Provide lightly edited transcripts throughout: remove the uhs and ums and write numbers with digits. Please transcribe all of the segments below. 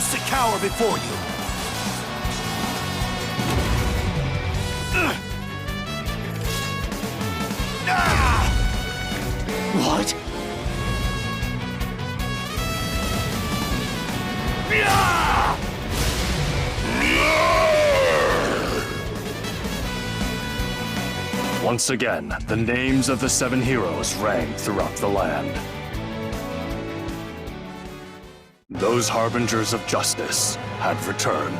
refuse to cower before you. What? Once again, the names of the 7 heroes rang throughout the land. Those harbingers of justice had returned.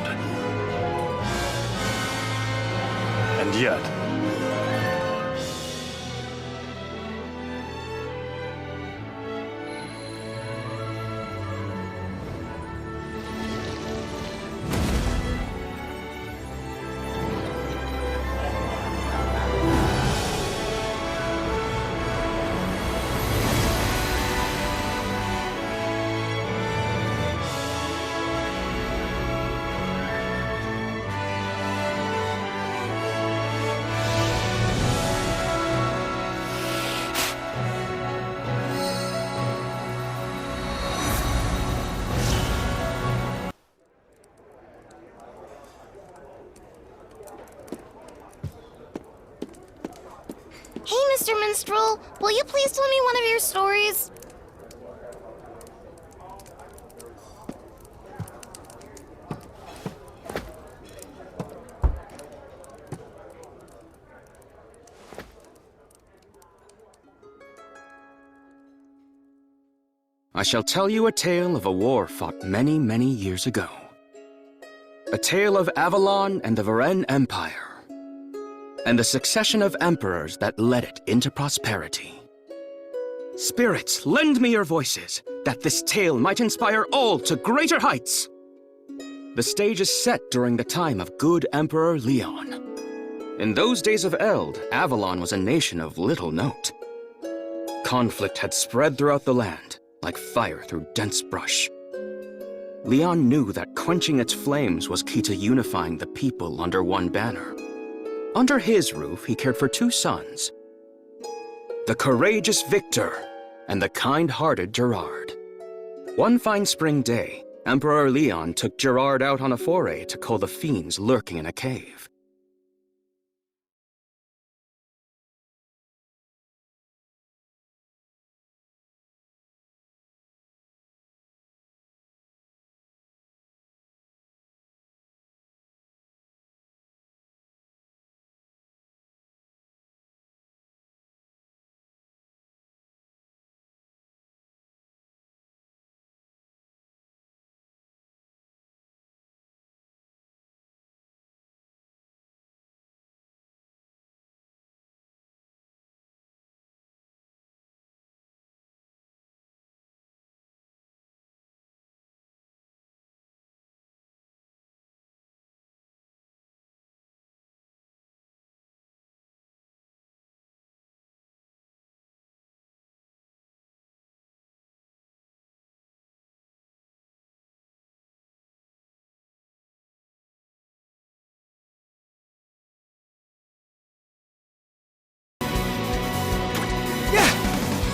And yet, Hey, Mr. Minstrel, will you please tell me one of your stories? I shall tell you a tale of a war fought many, many years ago. A tale of Avalon and the Varen Empire, and the succession of emperors that led it into prosperity. Spirits, lend me your voices, that this tale might inspire all to greater heights. The stage is set during the time of good Emperor Leon. In those days of Eld, Avalon was a nation of little note. Conflict had spread throughout the land, like fire through dense brush. Leon knew that quenching its flames was key to unifying the people under one banner. Under his roof, he cared for 2 sons, the courageous Victor and the kind-hearted Gerard. One fine spring day, Emperor Leon took Gerard out on a foray to cull the fiends lurking in a cave.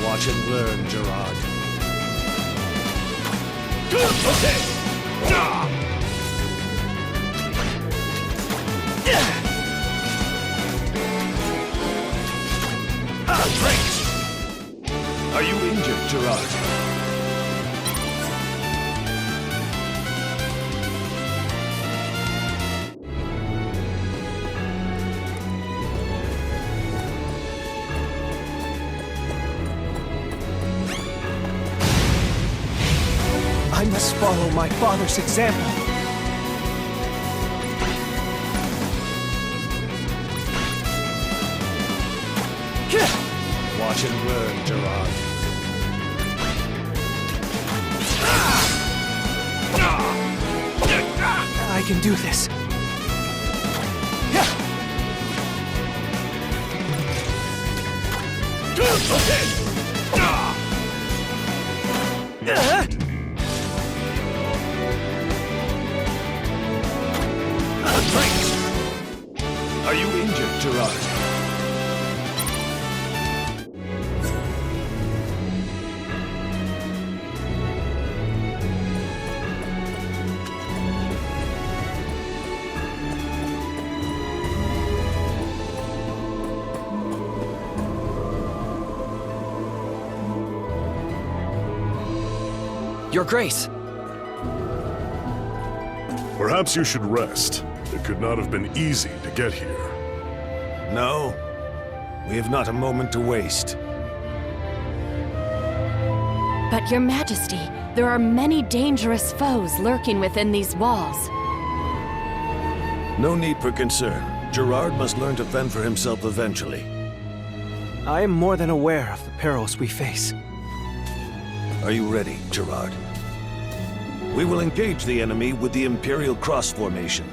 Watch and learn, Gerard. okay! Great! Are you injured, Gerard? I must follow my father's example. Watch and learn, Gerard. I can do this. Great! Are you injured, Gerard? Your Grace! Perhaps you should rest. It could not have been easy to get here. No, we have not a moment to waste. But Your Majesty, there are many dangerous foes lurking within these walls. No need for concern. Gerard must learn to fend for himself eventually. I am more than aware of the perils we face. Are you ready, Gerard? We will engage the enemy with the Imperial Cross formation.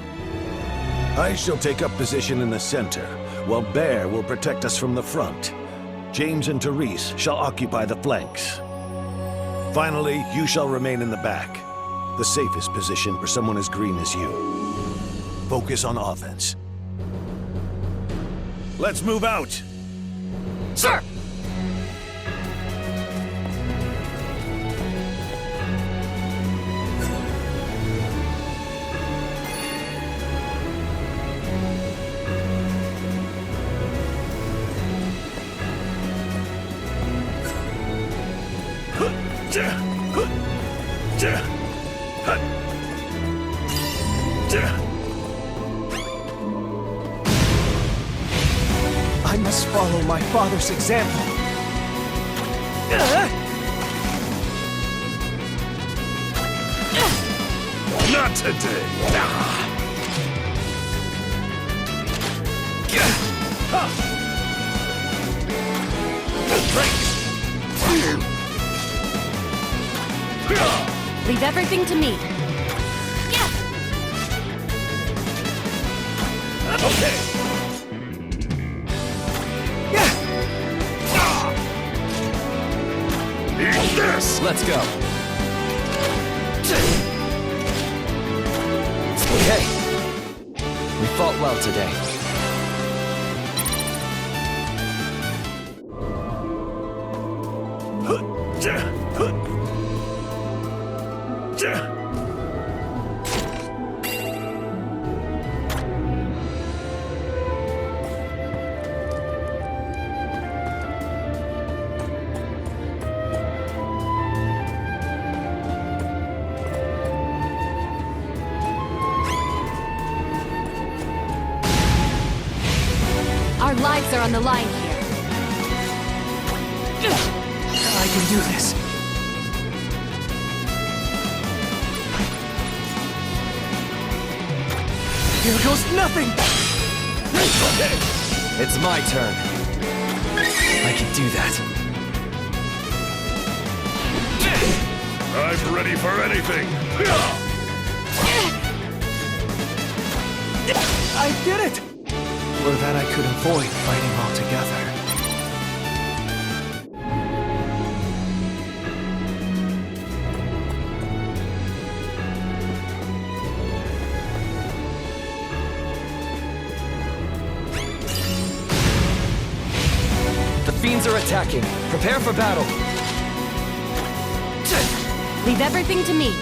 I shall take up position in the center, while Bear will protect us from the front. James and Therese shall occupy the flanks. Finally, you shall remain in the back, the safest position for someone as green as you. Focus on offense. Let's move out! Sir! I must follow my father's example. Not today! Leave everything to me. Okay! Eat this! Let's go. Okay. We fought well today. Our lives are on the line here. I can do this. Here goes nothing! It's my turn. I can do that. I'm ready for anything! I did it! Or that I could avoid fighting altogether. The fiends are attacking. Prepare for battle. Leave everything to me.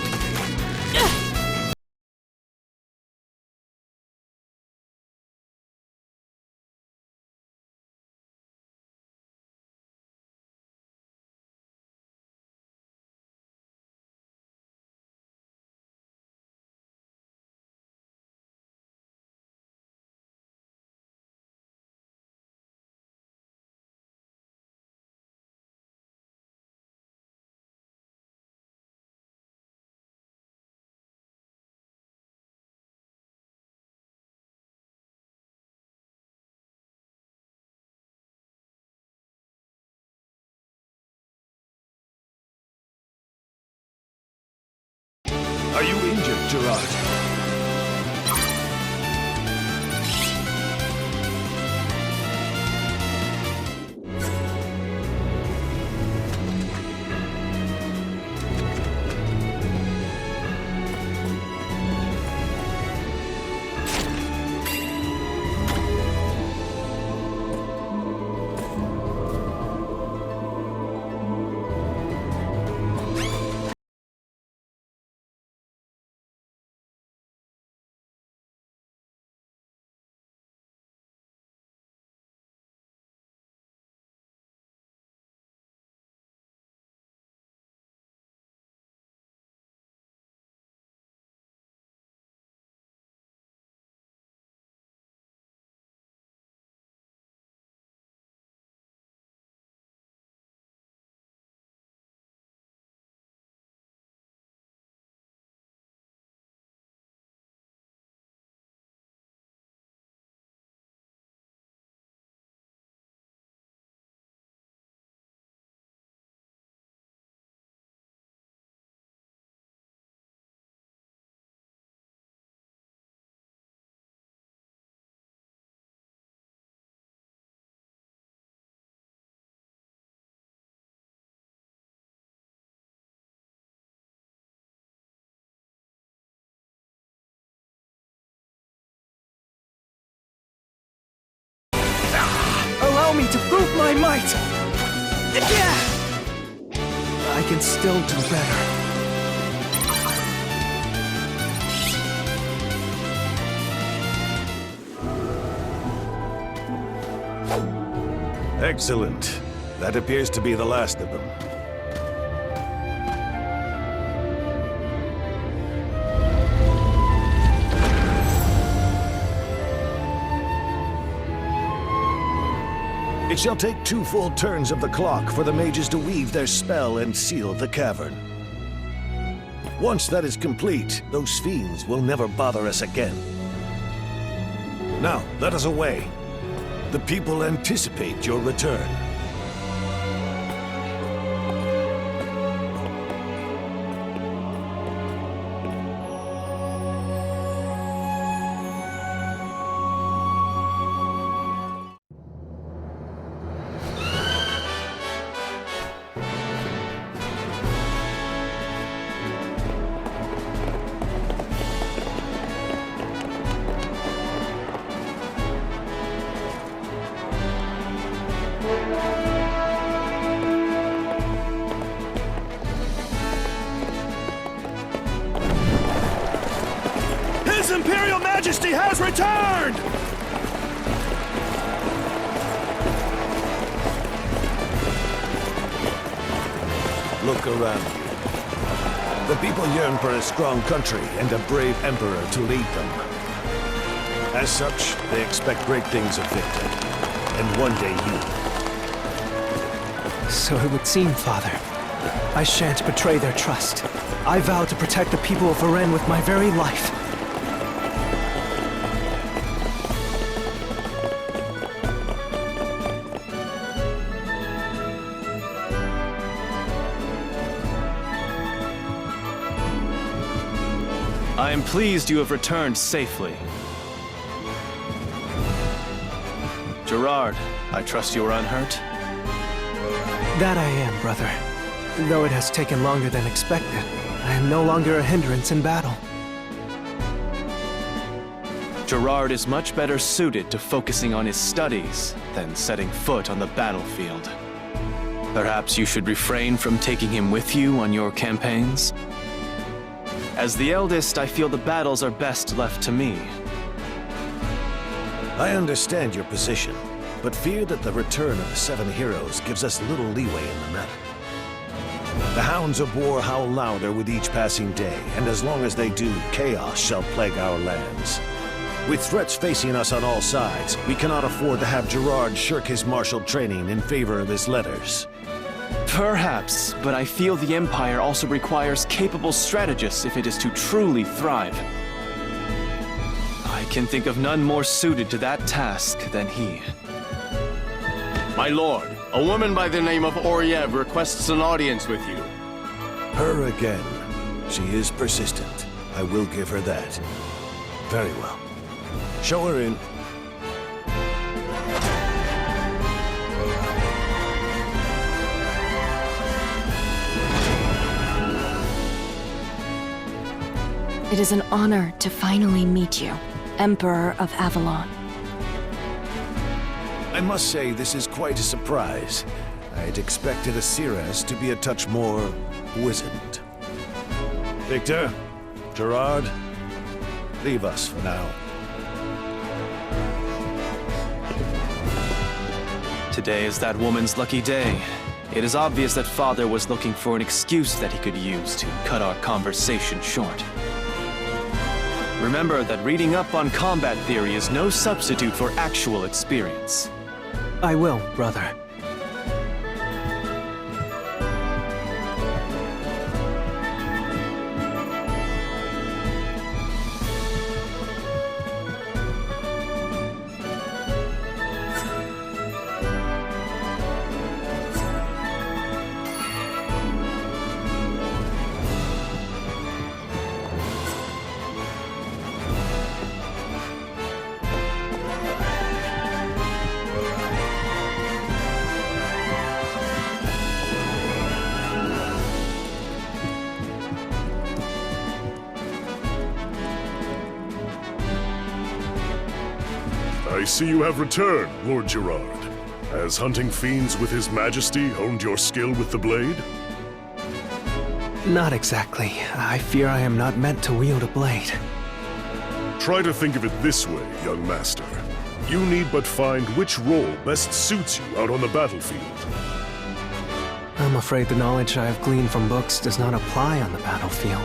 Are you injured, Gerard? my might! I can still do better. Excellent. That appears to be the last of them. It shall take 2 full turns of the clock for the mages to weave their spell and seal the cavern. Once that is complete, those fiends will never bother us again. Now, let us away. The people anticipate your return. His Imperial Majesty has returned! Look around you. The people yearn for a strong country and a brave emperor to lead them. As such, they expect great things of Victor. And one day you. So it would seem, Father. I shan't betray their trust. I vow to protect the people of Varen with my very life. I am pleased you have returned safely. Gerard, I trust you are unhurt? That I am, brother. Though it has taken longer than expected, I am no longer a hindrance in battle. Gerard is much better suited to focusing on his studies than setting foot on the battlefield. Perhaps you should refrain from taking him with you on your campaigns? As the eldest, I feel the battles are best left to me. I understand your position, but fear that the return of the 7 heroes gives us little leeway in the matter. The hounds of war howl louder with each passing day, and as long as they do, chaos shall plague our lands. With threats facing us on all sides, we cannot afford to have Gerard shirk his martial training in favor of his letters. Perhaps, but I feel the Empire also requires capable strategists if it is to truly thrive. I can think of none more suited to that task than he. My lord, a woman by the name of Oriev requests an audience with you. Her again. She is persistent. I will give her that. Very well. Show her in. It is an honor to finally meet you, Emperor of Avalon. I must say this is quite a surprise. I'd expected Asiras to be a touch more wizened. Victor, Gerard, leave us for now. Today is that woman's lucky day. It is obvious that Father was looking for an excuse that he could use to cut our conversation short. Remember that reading up on combat theory is no substitute for actual experience. I will, brother. I see you have returned, Lord Gerard. Has hunting fiends with His Majesty honed your skill with the blade? Not exactly. I fear I am not meant to wield a blade. Try to think of it this way, young master. You need but find which role best suits you out on the battlefield. I'm afraid the knowledge I have gleaned from books does not apply on the battlefield.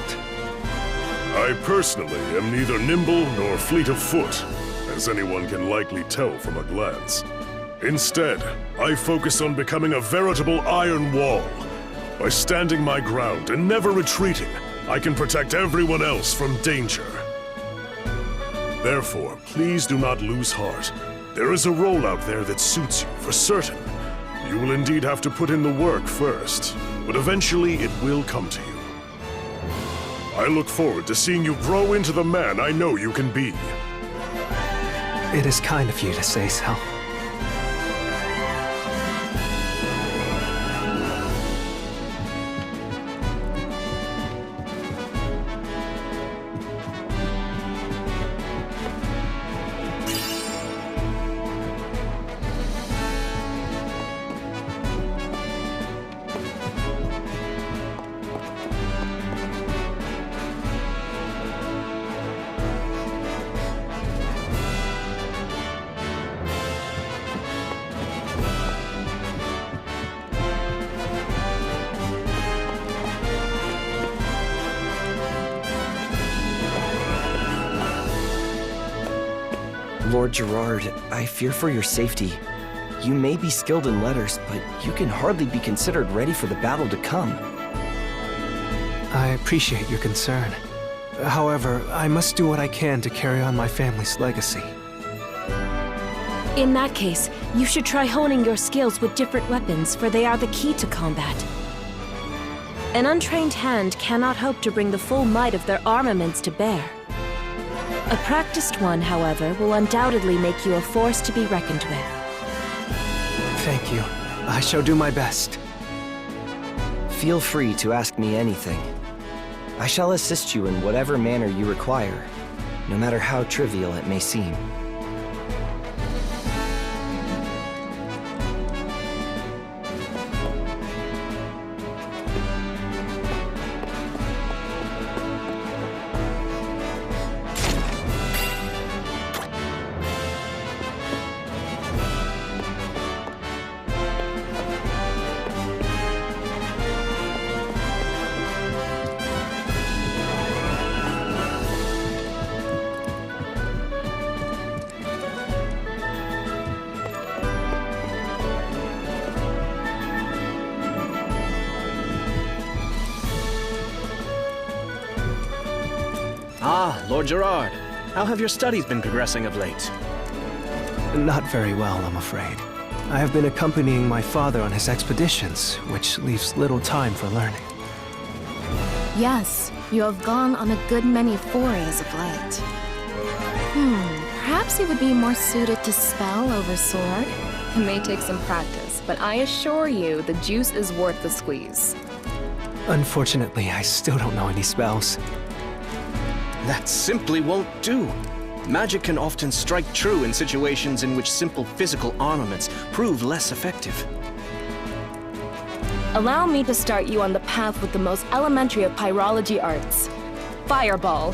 I personally am neither nimble nor fleet of foot, as anyone can likely tell from a glance. Instead, I focus on becoming a veritable iron wall. By standing my ground and never retreating, I can protect everyone else from danger. Therefore, please do not lose heart. There is a role out there that suits you, for certain. You will indeed have to put in the work first, but eventually it will come to you. I look forward to seeing you grow into the man I know you can be. It is kind of you to say so. Lord Gerard, I fear for your safety. You may be skilled in letters, but you can hardly be considered ready for the battle to come. I appreciate your concern. However, I must do what I can to carry on my family's legacy. In that case, you should try honing your skills with different weapons, for they are the key to combat. An untrained hand cannot hope to bring the full might of their armaments to bear. A practiced one, however, will undoubtedly make you a force to be reckoned with. Thank you. I shall do my best. Feel free to ask me anything. I shall assist you in whatever manner you require, no matter how trivial it may seem. Ah, Lord Gerard. How have your studies been progressing of late? Not very well, I'm afraid. I have been accompanying my father on his expeditions, which leaves little time for learning. Yes, you have gone on a good many forays of late. Perhaps you would be more suited to spell over sword? It may take some practice, but I assure you the juice is worth the squeeze. Unfortunately, I still don't know any spells. That simply won't do. Magic can often strike true in situations in which simple physical armaments prove less effective. Allow me to start you on the path with the most elementary of pyrology arts. Fireball.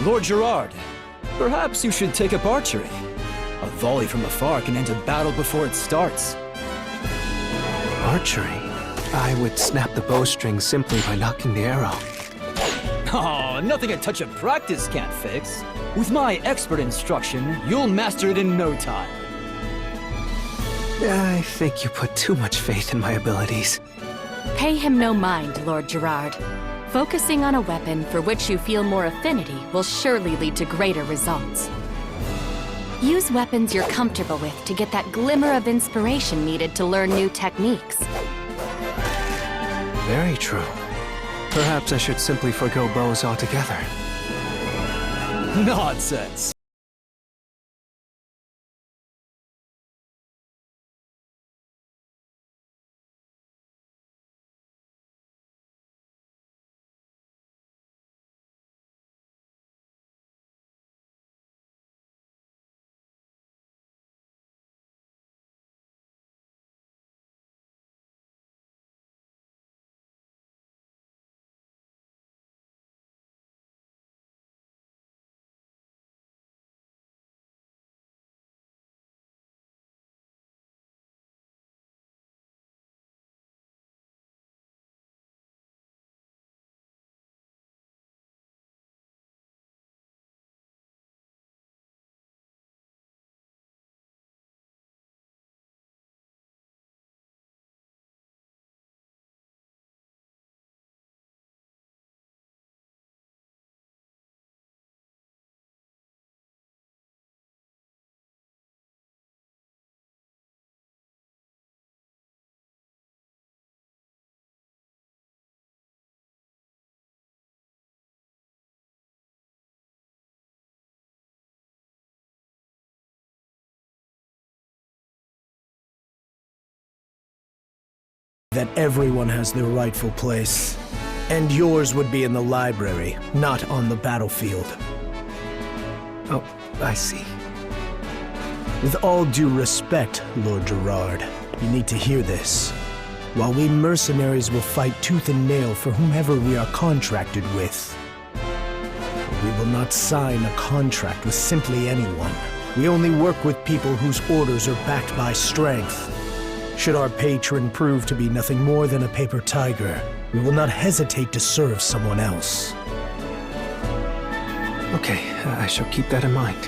Lord Gerard, perhaps you should take up archery. A volley from afar can end a battle before it starts. Archery? I would snap the bowstring simply by knocking the arrow. Oh, nothing a touch of practice can't fix. With my expert instruction, you'll master it in no time. I think you put too much faith in my abilities. Pay him no mind, Lord Gerard. Focusing on a weapon for which you feel more affinity will surely lead to greater results. Use weapons you're comfortable with to get that glimmer of inspiration needed to learn new techniques. Very true. Perhaps I should simply forgo bows altogether. Nonsense. That everyone has their rightful place. And yours would be in the library, not on the battlefield. Oh, I see. With all due respect, Lord Gerard, you need to hear this. While we mercenaries will fight tooth and nail for whomever we are contracted with, we will not sign a contract with simply anyone. We only work with people whose orders are backed by strength. Should our patron prove to be nothing more than a paper tiger, we will not hesitate to serve someone else. Okay, I shall keep that in mind.